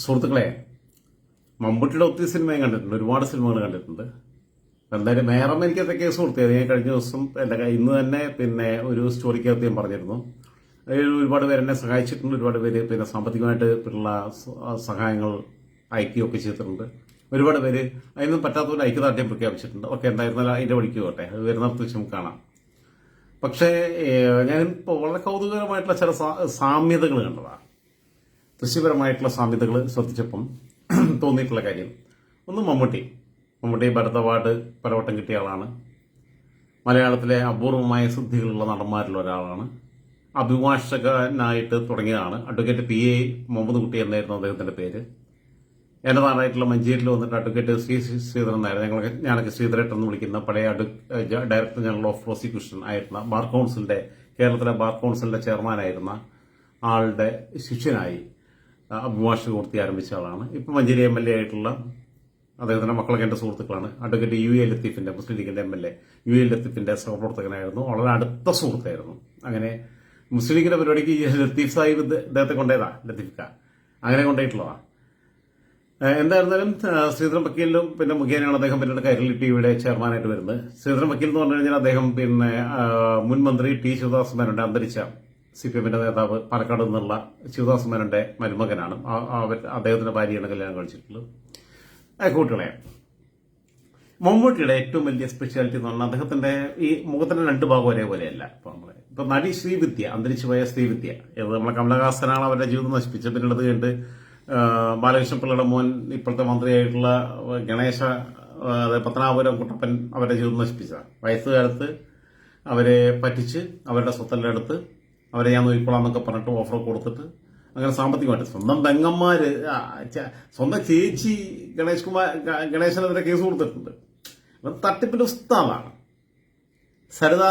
സുഹൃത്തുക്കളെ, മമ്മൂട്ടിയുടെ ഒത്തിരി സിനിമയും കണ്ടിട്ടുണ്ട്, ഒരുപാട് സിനിമകൾ കണ്ടിട്ടുണ്ട്. എന്തായാലും മേറം എനിക്ക് അത്ര കേസ് കൊടുത്തത് ഞാൻ കഴിഞ്ഞ ദിവസം ഇന്ന് തന്നെ ഒരു സ്റ്റോറിക്കകത്ത് ഞാൻ പറഞ്ഞിരുന്നു. ഒരുപാട് പേര് എന്നെ സഹായിച്ചിട്ടുണ്ട്, ഒരുപാട് പേര് സാമ്പത്തികമായിട്ട് ഉള്ള സഹായങ്ങൾ അയക്കുകയൊക്കെ ചെയ്തിട്ടുണ്ട്. ഒരുപാട് പേര് അതിനൊന്നും പറ്റാത്തവർ ഐക്യദാർഢ്യം പ്രഖ്യാപിച്ചിട്ടുണ്ട്. ഒക്കെ എന്തായിരുന്നാലും അതിന്റെ വഴിക്ക് പോട്ടെ, അത് വരുന്നിടത്ത് വെച്ച് നമുക്ക് കാണാം. പക്ഷേ ഞാൻ ഇപ്പോൾ വളരെ കൗതുകകരമായിട്ടുള്ള ചില സാമ്യതകൾ കണ്ടതാണ്. ദൃശ്യപരമായിട്ടുള്ള സാമ്യതകൾ ശ്രദ്ധിച്ചപ്പം തോന്നിയിട്ടുള്ള കാര്യം ഒന്ന്, മമ്മൂട്ടി ഭരത് അവാർഡ് പലവട്ടം കിട്ടിയ ആളാണ്. മലയാളത്തിലെ അപൂർവമായ സിദ്ധികളുള്ള നടന്മാരിൽ ഒരാളാണ്. അഭിഭാഷകനായിട്ട് തുടങ്ങിയതാണ്. അഡ്വക്കേറ്റ് PA മുഹമ്മദ് കുട്ടി എന്നായിരുന്നു അദ്ദേഹത്തിന്റെ പേര്. എൻ്റെ നാടായിട്ടുള്ള മഞ്ചേരിയിൽ വന്നിട്ട് അഡ്വക്കേറ്റ് ശ്രീധരൻ നായർ, ഞാനൊക്കെ ശ്രീധരേട്ടൻ എന്ന് വിളിക്കുന്ന പഴയ ഡയറക്ടർ ജനറൽ ഓഫ് പ്രോസിക്യൂഷൻ ആയിരുന്ന കേരളത്തിലെ ബാർ കൗൺസിലിന്റെ ചെയർമാനായിരുന്ന ആളുടെ ശിഷ്യനായി അഭിഭാഷക വൃത്തി ആരംഭിച്ച ആളാണ്. ഇപ്പം മഞ്ചേരി MLA ആയിട്ടുള്ള അദ്ദേഹത്തിന്റെ മക്കളൊക്കെ എൻ്റെ സുഹൃത്തുക്കളാണ്. അഡ്വക്കേറ്റ് UA ലത്തീഫിന്റെ, മുസ്ലിം ലീഗിന്റെ MLA UA ലത്തീഫിന്റെ സഹപ്രവർത്തകനായിരുന്നു. വളരെ അടുത്ത സുഹൃത്തായിരുന്നു. അങ്ങനെ മുസ്ലിം ലീഗിന്റെ പരിപാടിക്ക് ലത്തീഫ് സാഹിബ് ഇദ്ദേഹത്തെ കൊണ്ടേതാ, ലത്തീഫ്ക അങ്ങനെ കൊണ്ടുപോയിട്ടുള്ളതാ. എന്തായിരുന്നാലും ശ്രീധരൻ വക്കീലിലും മുഖേനയാണ് അദ്ദേഹം പിന്നീട് കൈരളി TVയുടെ ചെയർമാനായിട്ട് വരുന്നത്. ശ്രീധരൻ വക്കീൽ എന്ന് പറഞ്ഞു കഴിഞ്ഞാൽ അദ്ദേഹം മുൻ മന്ത്രി T. ശിവദാസ് മേനോന്റെ, അന്തരിച്ച CPMന്റെ നേതാവ് പാലക്കാട് നിന്നുള്ള ശിവദാസ് മേനോന്റെ മരുമകനാണ്. അദ്ദേഹത്തിന്റെ ഭാര്യയാണ് കല്യാണം കഴിച്ചിട്ടുള്ളത്. കുട്ടികളെ, മമ്മൂട്ടിയുടെ ഏറ്റവും വലിയ സ്പെഷ്യാലിറ്റി എന്ന് പറഞ്ഞാൽ അദ്ദേഹത്തിന്റെ ഈ മുഖത്തിന്റെ രണ്ട് ഭാഗം ഒരേപോലെയല്ല. ഇപ്പൊ നടി ശ്രീവിദ്യ, അന്തരിച്ചുപോയ ശ്രീവിദ്യ, നമ്മളെ കമലഹാസനാണ് അവരുടെ ജീവിതം നശിപ്പിച്ചത്. പിന്നീട് കണ്ട് ബാലകൃഷ്ണ പിള്ളയുടെ മോൻ ഇപ്പോഴത്തെ മന്ത്രിയായിട്ടുള്ള പത്തനാപുരം കുട്ടപ്പൻ അവരുടെ ജീവിതം നശിപ്പിച്ചതാണ്. വയസ്സുകാലത്ത് അവരെ പറ്റിച്ച് അവരുടെ സ്വത്തെല്ലാം എടുത്ത് അവരെ ഞാൻ നോക്കിക്കോളാം എന്നൊക്കെ പറഞ്ഞിട്ട് ഓഫർ കൊടുത്തിട്ട് അങ്ങനെ സാമ്പത്തികമായിട്ട് സ്വന്തം പെങ്ങന്മാര്, സ്വന്തം ചേച്ചി ഗണേശനെതിരെ കേസ് കൊടുത്തിട്ടുണ്ട്. തട്ടിപ്പിന്റെ ഉസ്താദാണ്. സരിത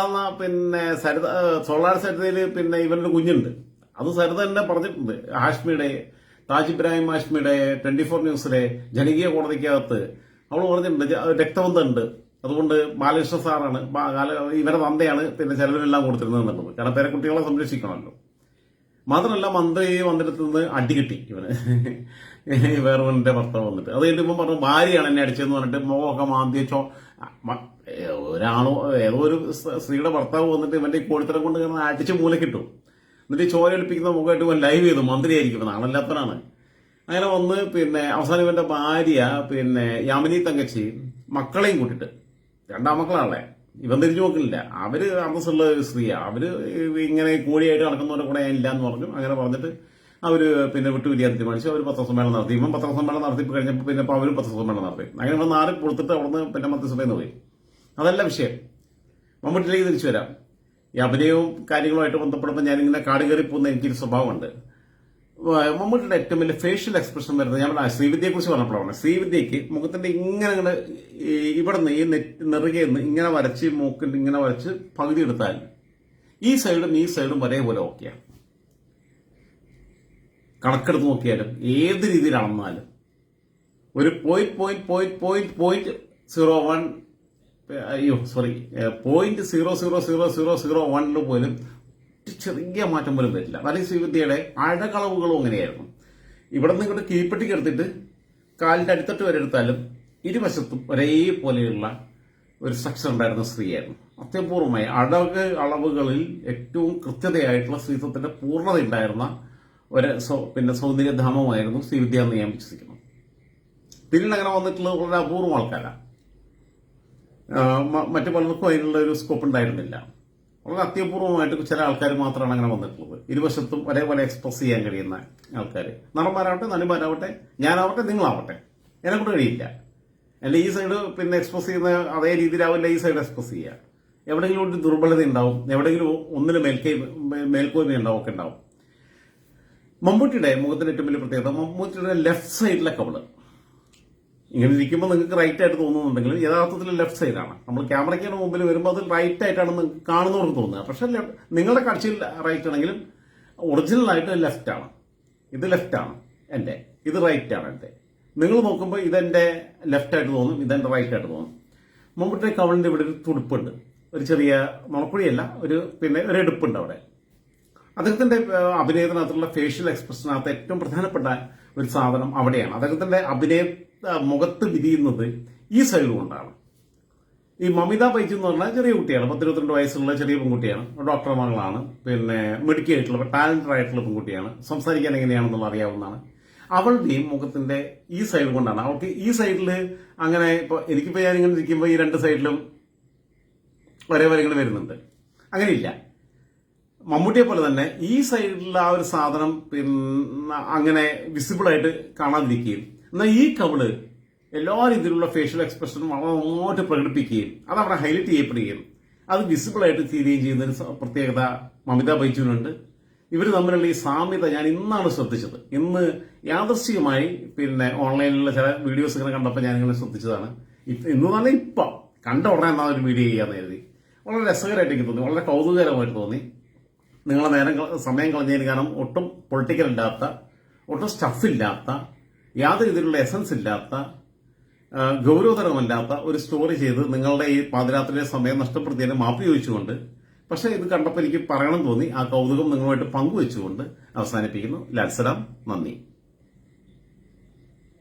സോളാർ സരിതയിൽ ഇവനൊരു കുഞ്ഞുണ്ട്. അത് സരിത തന്നെ പറഞ്ഞിട്ടുണ്ട്. താജ് ഇബ്രാഹിം ഹാഷ്മിയുടെ 24 ന്യൂസിലെ ജനകീയ കോടതിക്കകത്ത് അവൾ പറഞ്ഞിട്ടുണ്ട്, രക്തബന്ധമുണ്ട്, അതുകൊണ്ട് ബാലകൃഷ്ണ സാറാണ് ഇവരെ തന്തയാണ് ചെലവിനെല്ലാം കൊടുത്തിരുന്നത് എന്നുള്ളത്. കാരണം പേരക്കുട്ടികളെ സംരക്ഷിക്കണമല്ലോ. മാത്രമല്ല, മന്ത്രിടത്ത് നിന്ന് അടികിട്ടി ഇവന് വേറൊന്നിന്റെ ഭർത്താവ് വന്നിട്ട്. അത് കഴിഞ്ഞിപ്പം പറഞ്ഞു ഭാര്യയാണ് എന്നെ അടിച്ചതെന്ന് പറഞ്ഞിട്ട് മോഹമൊക്കെ മാന്തിയ ഒരാണോ ഏതോ ഒരു സ്ത്രീയുടെ ഭർത്താവ് വന്നിട്ട് ഇവന്റെ ഈ കോഴിത്തരം കൊണ്ട് അടിച്ച് മൂലക്കിട്ടു. എന്നിട്ട് ചോര ഒലിപ്പിക്കുന്ന മുഖമായിട്ട് ഇവൻ ലൈവ് ചെയ്തു. മന്ത്രിയായിരിക്കും, ആണല്ലാത്തവനാണ്. അങ്ങനെ വന്ന് അവസാനം ഇവന്റെ ഭാര്യ യാമിനി തങ്കച്ചി മക്കളെയും കൂട്ടിട്ട്, രണ്ടാം മക്കളാണല്ലേ, ഇവൻ തിരിഞ്ഞു നോക്കില്ല. അവര് അന്തസ്സുള്ള ഒരു സ്ത്രീയാ, അവര് ഇങ്ങനെ കോഴിയായിട്ട് നടക്കുന്നവരുടെ കൂടെ ഞാൻ ഇല്ല എന്ന് പറഞ്ഞു. അങ്ങനെ പറഞ്ഞിട്ട് അവര് വിട്ടുപിരിയാൻ തീരുമാനിച്ചു. അവർ പത്രസമ്മേളനം നടത്തി. ഇവൻ പത്രസമ്മേളനം നടത്തി കഴിഞ്ഞപ്പോൾ അവരും പത്രസമ്മേളനം നടത്തി. അങ്ങനെ ഇവിടെ നാല് കൊടുത്തിട്ട് അവിടുന്ന് മന്ത്രിസഭയിൽ നിന്ന് പോയി. അതല്ല വിഷയം. മമ്മൂട്ടിയിലേക്ക് തിരിച്ചു വരാം. ഈ അഭിനയവും കാര്യങ്ങളുമായിട്ട് ബന്ധപ്പെടുമ്പോൾ ഞാനിങ്ങനെ കാട് കയറി പോകുന്ന എനിക്കൊരു സ്വഭാവമുണ്ട്. മമ്മൂട്ടിയുടെ ഏറ്റവും വലിയ ഫേഷ്യൽ എക്സ്പ്രഷൻ വരുന്നത്, ഞാൻ ശ്രീവിദ്യയെ കുറിച്ച് പറഞ്ഞപ്പോഴാണ്. ശ്രീവിദ്യക്ക് മുഖത്തിന്റെ ഇങ്ങനെ ഇവിടെ നിന്ന് ഈ നെറുകയെന്ന് ഇങ്ങനെ വരച്ച്, മൂക്കിന്റെ ഇങ്ങനെ വരച്ച് പകുതി എടുത്താൽ ഈ സൈഡും ഒരേപോലെ ഓക്കെയാണ്. കണക്കെടുത്ത് നോക്കിയാലും ഏത് രീതിയിലാണെന്നാലും ഒരു 0.000001 പോലും ചെറിയ മാറ്റം പോലും വരില്ല. അല്ലെങ്കിൽ ശ്രീവിദ്യയുടെ അഴകളവുകളും അങ്ങനെയായിരുന്നു. ഇവിടെ നിന്ന് ഇങ്ങോട്ട് കീഴ്പ്പെട്ടിക്ക് എടുത്തിട്ട് കാലിന്റെ അടിത്തട്ട് വരെ എടുത്താലും ഇരുവശത്തും ഒരേപോലെയുള്ള ഒരു സ്ട്രക്ചർ ഉണ്ടായിരുന്ന സ്ത്രീയായിരുന്നു. അത്യപൂർവമായി അളവുകളിൽ ഏറ്റവും കൃത്യതയായിട്ടുള്ള സ്ത്രീത്വത്തിന്റെ പൂർണ്ണത ഉണ്ടായിരുന്ന ഒരു സൗന്ദര്യധാമമായിരുന്നു ശ്രീവിദ്യ എന്ന് ഞാൻ വിശ്വസിക്കുന്നു. പിന്നീട് അങ്ങനെ വന്നിട്ടുള്ളത് വളരെ അപൂർവം ആൾക്കാരാണ്. മറ്റു പലർക്കും അതിനുള്ള ഒരു സ്കോപ്പ് ഉണ്ടായിരുന്നില്ല. വളരെ അത്യപൂർവമായിട്ട് ചില ആൾക്കാർ മാത്രമാണ് അങ്ങനെ വന്നിട്ടുള്ളത്. ഇരുവശത്തും ഒരേപോലെ എക്സ്പ്രസ് ചെയ്യാൻ കഴിയുന്ന ആൾക്കാർ, നടന്മാരാവട്ടെ, നടിമാരാവട്ടെ, ഞാനാവട്ടെ, നിങ്ങളാവട്ടെ, എന്നെ കൊണ്ട് കഴിയില്ല. എന്റെ ഈ സൈഡ് എക്സ്പ്രസ് ചെയ്യുന്ന അതേ രീതിയിലാവില്ല ഈ സൈഡ് എക്സ്പ്രസ് ചെയ്യുക. എവിടെയെങ്കിലും ഒരു ദുർബലത ഉണ്ടാവും, എവിടെയെങ്കിലും ഒന്നിന് മേൽക്കോയ്മ ഉണ്ടാവും, ഒക്കെ ഉണ്ടാവും. മമ്മൂട്ടിയുടെ മുഖത്തിന്റെ ഏറ്റവും വലിയ പ്രത്യേകത, മമ്മൂട്ടിയുടെ ലെഫ്റ്റ് സൈഡിലെ കവള് ഇങ്ങനെ ഇരിക്കുമ്പോൾ നിങ്ങൾക്ക് റൈറ്റ് ആയിട്ട് തോന്നുന്നുണ്ടെങ്കിൽ യഥാർത്ഥത്തിൽ ലെഫ്റ്റ് സൈഡാണ്. നമ്മൾ ക്യാമറയ്ക്ക് മുമ്പിൽ വരുമ്പോൾ അത് റൈറ്റ് ആയിട്ടാണ് കാണുന്നവർക്ക് തോന്നുക. പക്ഷെ നിങ്ങളുടെ കാഴ്ചയിൽ റൈറ്റ് ആണെങ്കിലും ഒറിജിനൽ ആയിട്ട് ലെഫ്റ്റ് ആണ്. ഇത് ലെഫ്റ്റ് ആണ് എന്റെ, ഇത് റൈറ്റ് ആണ് എന്റെ. നിങ്ങൾ നോക്കുമ്പോൾ ഇതെന്റെ ലെഫ്റ്റ് ആയിട്ട് തോന്നും, ഇതെന്റെ റൈറ്റ് ആയിട്ട് തോന്നും. മമ്മൂട്ടിയുടെ കവളിന്റെ ഇവിടെ ഒരു തുടുപ്പുണ്ട്, ഒരു ചെറിയ നുണക്കുഴിയല്ല, ഒരു എടുപ്പുണ്ട് അവിടെ. അദ്ദേഹത്തിന്റെ അഭിനയത്തിനകത്തുള്ള ഫേഷ്യൽ എക്സ്പ്രഷനകത്ത് ഏറ്റവും പ്രധാനപ്പെട്ട ഒരു സാധനം അവിടെയാണ്. അദ്ദേഹത്തിന്റെ മുഖത്ത് വിരിയുന്നത് ഈ സൈഡ് കൊണ്ടാണ്. ഈ മമിത ബൈജു എന്ന് പറഞ്ഞാൽ ചെറിയ കുട്ടിയാണ്, 12-22 വയസ്സുള്ള ചെറിയ പെൺകുട്ടിയാണ്, ഡോക്ടർ മകളാണ്, പിന്നെ മിടുക്കി ആയിട്ടുള്ള ടാലന്റഡ് ആയിട്ടുള്ള പെൺകുട്ടിയാണ്, സംസാരിക്കാൻ എങ്ങനെയാണെന്നുള്ള അറിയാവുന്നതാണ്. അവളുടെയും മുഖത്തിന്റെ ഈ സൈഡ് കൊണ്ടാണ്. അവൾക്ക് ഈ സൈഡിൽ അങ്ങനെ എനിക്കിപ്പോ ഞാനിങ്ങനെ ഇരിക്കുമ്പോൾ ഈ രണ്ട് സൈഡിലും ഒരേ വരകൾ വരുന്നുണ്ട്. അങ്ങനെയില്ല. മമ്മൂട്ടിയെ പോലെ തന്നെ ഈ സൈഡിലുള്ള ആ ഒരു സാധനം പിന്നെ അങ്ങനെ വിസിബിളായിട്ട് കാണാതിരിക്കുകയും എന്നാൽ ഈ കവിള് എല്ലാ രീതിയിലുള്ള ഫേഷ്യൽ എക്സ്പ്രഷനും വളരെ നന്നായിട്ട് പ്രകടിപ്പിക്കുകയും അത് അവിടെ ഹൈലൈറ്റ് ചെയ്യപ്പെടുകയും അത് വിസിബിളായിട്ട് തീരുകയും ചെയ്യുന്ന ഒരു പ്രത്യേകത മമിത ബൈജുവിനുണ്ട്. ഇവർ തമ്മിലുള്ള ഈ സാമ്യത ഞാൻ ഇന്നാണ് ശ്രദ്ധിച്ചത്. ഇന്ന് യാദൃശ്ചികമായി പിന്നെ ഓൺലൈനിലുള്ള ചില വീഡിയോസ് ഇങ്ങനെ കണ്ടപ്പോൾ ഞാനിങ്ങനെ ശ്രദ്ധിച്ചതാണ്. ഇന്ന് തന്നെ ഇപ്പം കണ്ട ഉടനെ എന്നാ ഒരു വീഡിയോ ചെയ്യാന്ന് കരുതി. വളരെ രസകരമായിട്ട് എനിക്ക് തോന്നി, വളരെ കൗതുകകരമായിട്ട് തോന്നി. നിങ്ങളെ സമയം കളഞ്ഞതിന് കാരണം ഒട്ടും പൊളിറ്റിക്കൽ ഇല്ലാത്ത, ഒട്ടും സ്റ്റഫില്ലാത്ത, യാതൊരു രീതിയിലുള്ള എസൻസ് ഇല്ലാത്ത, ഗൗരവതരമല്ലാത്ത ഒരു സ്റ്റോറി ചെയ്ത് നിങ്ങളുടെ ഈ പാതിരാത്രിയുടെ സമയം നഷ്ടപ്പെടുത്തിയതിന് മാപ്പ് ചോദിച്ചുകൊണ്ട്, പക്ഷെ ഇത് കണ്ടപ്പോൾ എനിക്ക് പറയണം തോന്നി. ആ കൗതുകം നിങ്ങളുമായിട്ട് പങ്കുവെച്ചുകൊണ്ട് അവസാനിപ്പിക്കുന്നു. ലാൽസലാം, നന്ദി.